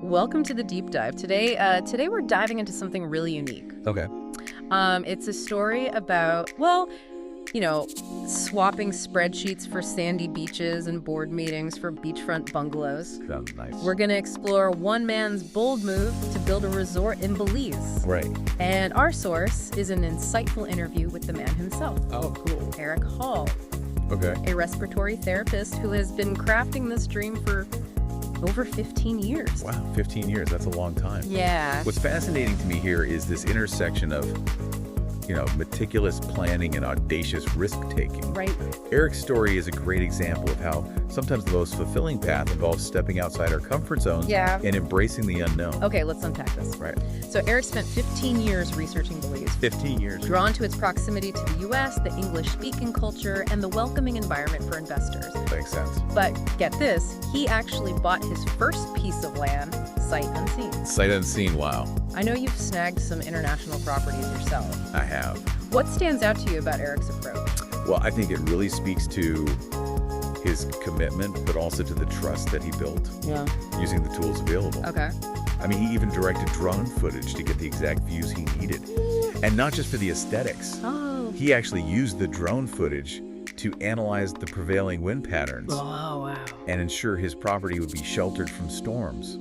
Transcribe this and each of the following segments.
Welcome to the deep dive. Today we're diving into something really unique. Okay. It's a story about, swapping spreadsheets for sandy beaches and board meetings for beachfront bungalows. Sounds nice. We're going to explore one man's bold move to build a resort in Belize. Right. And our source is an insightful interview with the man himself. Oh, cool. Eric Hall, Okay. a respiratory therapist who has been crafting this dream for over 15 years. Wow, 15 years. That's a long time. Yeah. What's fascinating to me here is this intersection of, meticulous planning and audacious risk-taking. Right. Eric's story is a great example of how sometimes the most fulfilling path involves stepping outside our comfort zones Yeah. and embracing the unknown. Okay, let's unpack this. Right. So Eric spent 15 years researching Belize. 15 years. Drawn to its proximity to the U.S., the English-speaking culture, and the welcoming environment for investors. Makes sense. But get this, he actually bought his first piece of land sight unseen. Sight unseen, wow. I know you've snagged some international properties yourself. I have. What stands out to you about Eric's approach? Well, I think it really speaks to his commitment, but also to the trust that he built Yeah. using the tools available. Okay. I mean, he even directed drone footage to get the exact views he needed. And not just for the aesthetics. Oh. He actually used the drone footage to analyze the prevailing wind patterns Oh, wow. and ensure his property would be sheltered from storms.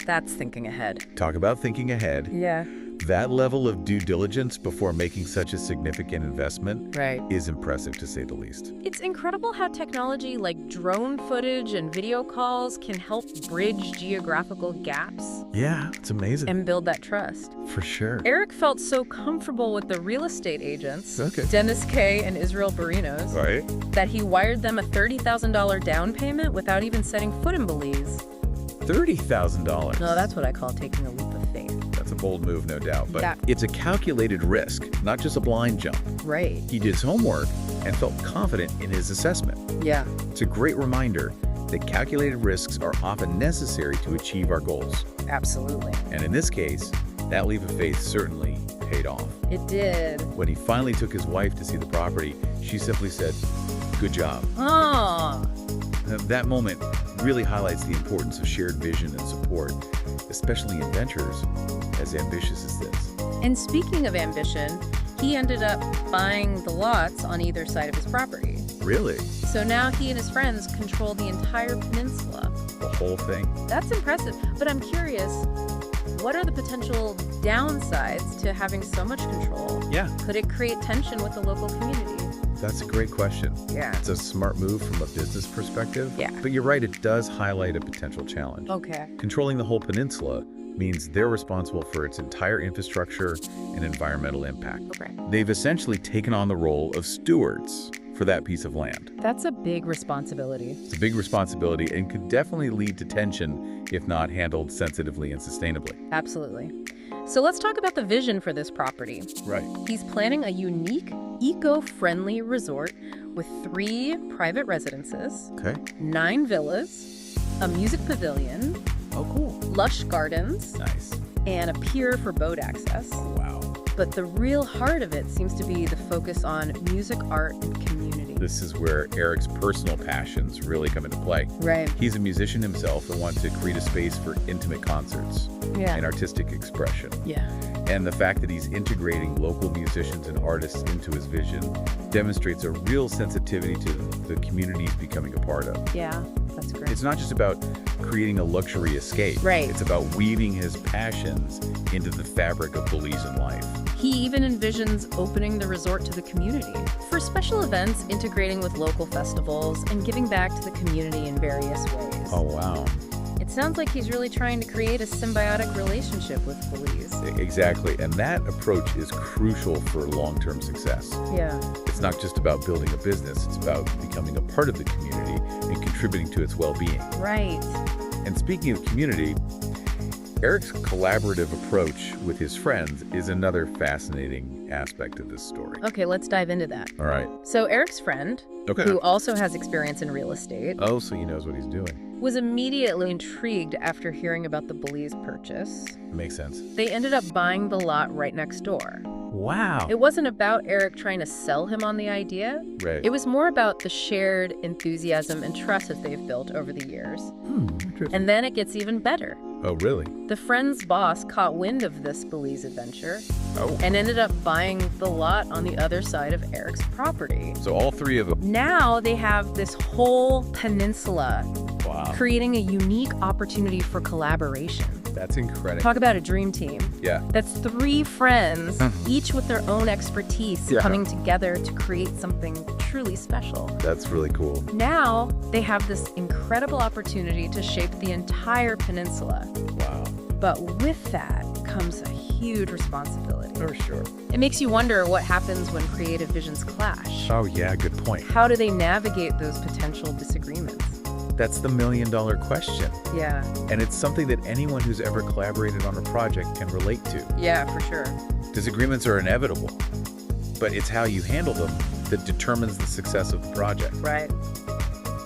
That's thinking ahead. Talk about thinking ahead. Yeah. That level of due diligence before making such a significant investment Right. is impressive, to say the least. It's incredible how technology like drone footage and video calls can help bridge geographical gaps Yeah, it's amazing. and build that trust. For sure. Eric felt so comfortable with the real estate agents, Okay. Dennis Kaye and Israel Barinos, Right? that he wired them a $30,000 down payment without even setting foot in Belize. $30,000. No, that's what I call taking a leap of faith. That's a bold move, no doubt. But Yeah. it's a calculated risk, not just a blind jump. Right. He did his homework and felt confident in his assessment. Yeah. It's a great reminder that calculated risks are often necessary to achieve our goals. Absolutely. And in this case, that leap of faith certainly paid off. It did. When he finally took his wife to see the property, she simply said, "Good job." Ah. That moment really highlights the importance of shared vision and support, especially in ventures as ambitious as this. And speaking of ambition, he ended up buying the lots on either side of his property. Really? So now he and his friends control the entire peninsula. The whole thing? That's impressive, but I'm curious, what are the potential downsides to having so much control? Yeah, Could it create tension with the local community? that's a great question. Yeah. It's a smart move from a business perspective. Yeah. But you're right, it does highlight a potential challenge. Okay. Controlling the whole peninsula means they're responsible for its entire infrastructure and environmental impact. Okay. They've essentially taken on the role of stewards for that piece of land. That's a big responsibility. It's a big responsibility and could definitely lead to tension if not handled sensitively and sustainably. Absolutely. So let's talk about the vision for this property. Right. He's planning a unique, eco-friendly resort with 3 private residences, Okay. 9 villas, a music pavilion, Oh, cool. lush gardens, Nice. and a pier for boat access. Wow. But the real heart of it seems to be the focus on music, art, and community. This is where Eric's personal passions really come into play. Right. He's a musician himself and wants to create a space for intimate concerts Yeah. and artistic expression. Yeah. And the fact that he's integrating local musicians and artists into his vision demonstrates a real sensitivity to the community he's becoming a part of. Yeah. That's great. It's not just about creating a luxury escape. Right. It's about weaving his passions into the fabric of Belizean life. He even envisions opening the resort to the community for special events, integrating with local festivals, and giving back to the community in various ways. Oh, wow. It sounds like he's really trying to create a symbiotic relationship with Belize. Exactly. And that approach is crucial for long-term success. Yeah. It's not just about building a business. It's about becoming a part of the community and contributing to its well-being. Right. And speaking of community, Eric's collaborative approach with his friends is another fascinating aspect of this story. Okay, let's dive into that. All right. So Eric's friend, Okay. who also has experience in real estate, Oh, so he knows what he's doing. was immediately intrigued after hearing about the Belize purchase. Makes sense. They ended up buying the lot right next door. Wow. It wasn't about Eric trying to sell him on the idea. Right. It was more about the shared enthusiasm and trust that they've built over the years. Interesting. And then it gets even better. Oh, really? The friend's boss caught wind of this Belize adventure Oh. and ended up buying the lot on the other side of Eric's property. So all three of them. Now they have this whole peninsula, Wow. creating a unique opportunity for collaboration. That's incredible. Talk about a dream team. Yeah. That's three friends, each with their own expertise, Yeah. coming together to create something truly special. That's really cool. Now they have this incredible opportunity to shape the entire peninsula. Wow. But with that comes a huge responsibility. For sure. It makes you wonder what happens when creative visions clash. Oh, yeah, good point. How do they navigate those potential disagreements? That's the million-dollar question. Yeah. And it's something that anyone who's ever collaborated on a project can relate to. Yeah, for sure. Disagreements are inevitable, but it's how you handle them that determines the success of the project. Right.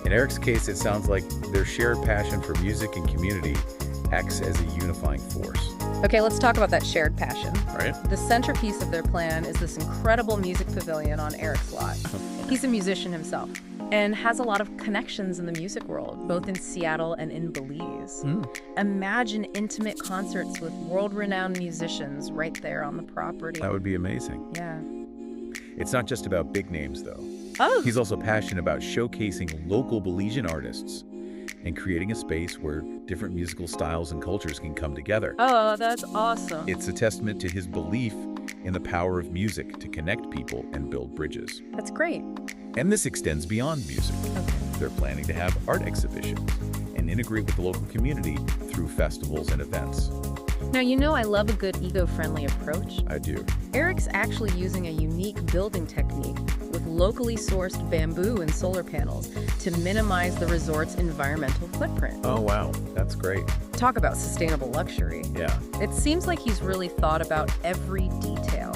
In Eric's case, it sounds like their shared passion for music and community acts as a unifying force. Okay, let's talk about that shared passion. All right? The centerpiece of their plan is this incredible music pavilion on Eric's lot. He's a musician himself and has a lot of connections in the music world, both in Seattle and in Belize. Imagine intimate concerts with world-renowned musicians right there on the property. That would be amazing. Yeah. It's not just about big names, though. Oh, He's also passionate about showcasing local Belizean artists and creating a space where different musical styles and cultures can come together. oh, that's awesome. It's a testament to his belief in the power of music to connect people and build bridges. That's great. And this extends beyond music. Okay. They're planning to have art exhibitions and integrate with the local community through festivals and events. Now, you know I love a good eco-friendly approach. I do. Eric's actually using a unique building technique with locally sourced bamboo and solar panels to minimize the resort's environmental footprint. Oh, wow. That's great. Talk about sustainable luxury. Yeah. It seems like he's really thought about every detail,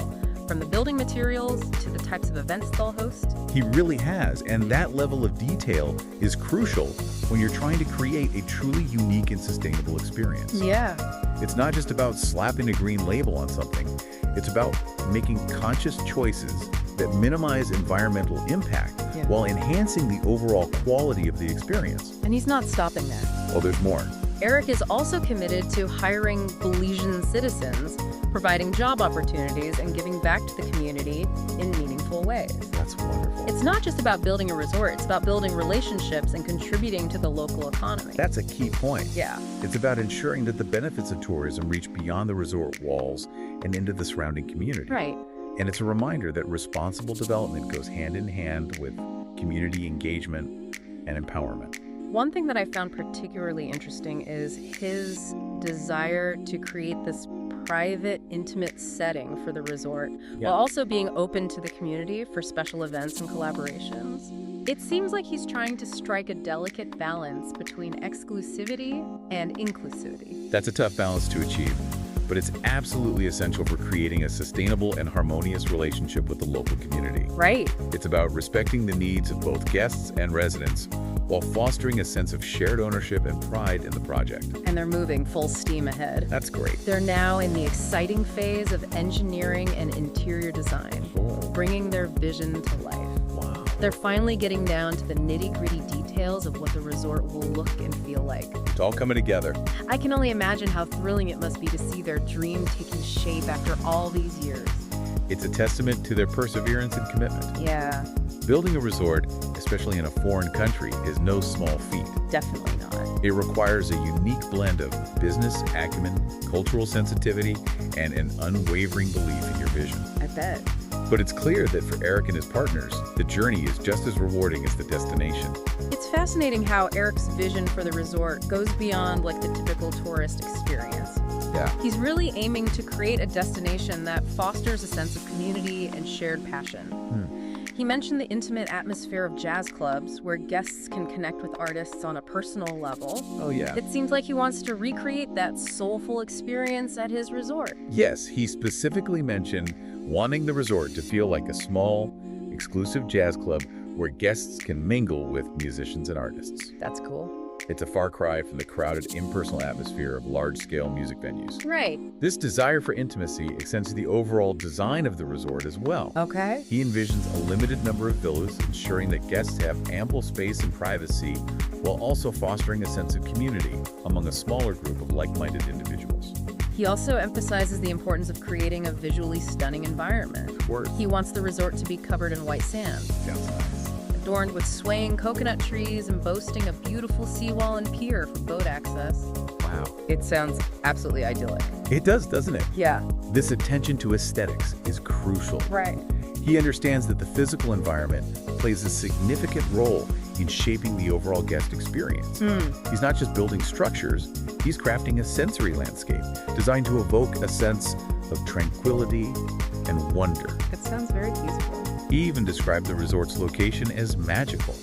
from the building materials to the types of events they'll host. He really has, and that level of detail is crucial when you're trying to create a truly unique and sustainable experience. Yeah. It's not just about slapping a green label on something. It's about making conscious choices that minimize environmental impact Yeah. while enhancing the overall quality of the experience. And he's not stopping there. Well, there's more. Eric is also committed to hiring Belizean citizens, providing job opportunities, and giving back to the community in meaningful ways. That's wonderful. It's not just about building a resort, it's about building relationships and contributing to the local economy. That's a key point. Yeah. It's about ensuring that the benefits of tourism reach beyond the resort walls and into the surrounding community. Right. And it's a reminder that responsible development goes hand in hand with community engagement and empowerment. One thing that I found particularly interesting is his desire to create this private, intimate setting for the resort, while also being open to the community for special events and collaborations. It seems like he's trying to strike a delicate balance between exclusivity and inclusivity. That's a tough balance to achieve, but it's absolutely essential for creating a sustainable and harmonious relationship with the local community. Right. It's about respecting the needs of both guests and residents while fostering a sense of shared ownership and pride in the project. And they're moving full steam ahead. That's great. They're now in the exciting phase of engineering and interior design, bringing their vision to life. Wow. They're finally getting down to the nitty-gritty details of what the resort will look and feel like. It's all coming together. I can only imagine how thrilling it must be to see their dream taking shape after all these years. It's a testament to their perseverance and commitment. Yeah, Building a resort, especially in a foreign country, is no small feat. definitely not. It requires a unique blend of business acumen, cultural sensitivity, and an unwavering belief in your vision. I bet. But it's clear that for Eric and his partners, the journey is just as rewarding as the destination. It's fascinating how Eric's vision for the resort goes beyond like the typical tourist experience. Yeah. He's really aiming to create a destination that fosters a sense of community and shared passion. He mentioned the intimate atmosphere of jazz clubs where guests can connect with artists on a personal level. Oh, yeah. It seems like he wants to recreate that soulful experience at his resort. Yes, he specifically mentioned wanting the resort to feel like a small, exclusive jazz club where guests can mingle with musicians and artists. That's cool. It's a far cry from the crowded, impersonal atmosphere of large-scale music venues. Right. This desire for intimacy extends to the overall design of the resort as well. Okay. He envisions a limited number of villas, ensuring that guests have ample space and privacy, while also fostering a sense of community among a smaller group of like-minded individuals. He also emphasizes the importance of creating a visually stunning environment. Of course. He wants the resort to be covered in white sand, Sounds nice. adorned with swaying coconut trees and boasting a beautiful seawall and pier for boat access. Wow. It sounds absolutely idyllic. It does, doesn't it? Yeah. This attention to aesthetics is crucial. Right. He understands that the physical environment plays a significant role in shaping the overall guest experience. He's not just building structures, he's crafting a sensory landscape designed to evoke a sense of tranquility and wonder. It sounds very peaceful. He even described the resort's location as magical,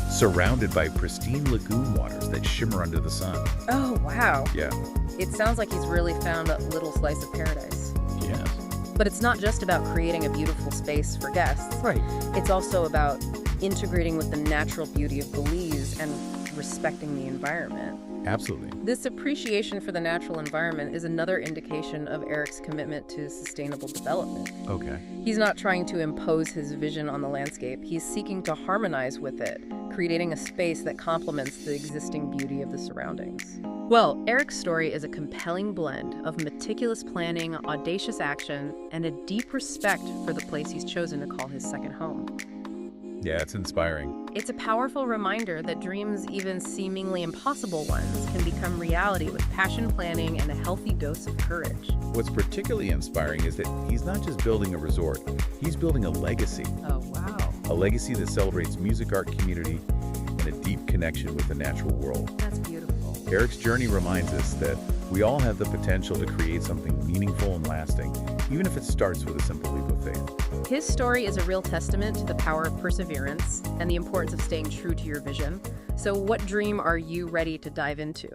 surrounded by pristine lagoon waters that shimmer under the sun. Oh, wow. Yeah. It sounds like he's really found a little slice of paradise. Yes. But it's not just about creating a beautiful space for guests. Right. It's also about integrating with the natural beauty of Belize and respecting the environment. Absolutely. This appreciation for the natural environment is another indication of Eric's commitment to sustainable development. Okay. He's not trying to impose his vision on the landscape. He's seeking to harmonize with it, creating a space that complements the existing beauty of the surroundings. Well, Eric's story is a compelling blend of meticulous planning, audacious action, and a deep respect for the place he's chosen to call his second home. Yeah, it's inspiring. It's a powerful reminder that dreams, even seemingly impossible ones, can become reality with passion, planning, and a healthy dose of courage. What's particularly inspiring is that he's not just building a resort, he's building a legacy. Oh, wow. A legacy that celebrates music art community and a deep connection with the natural world. That's beautiful. Eric's journey reminds us that we all have the potential to create something meaningful and lasting, even if it starts with a simple leap of faith. His story is a real testament to the power of perseverance and the importance of staying true to your vision. So what dream are you ready to dive into?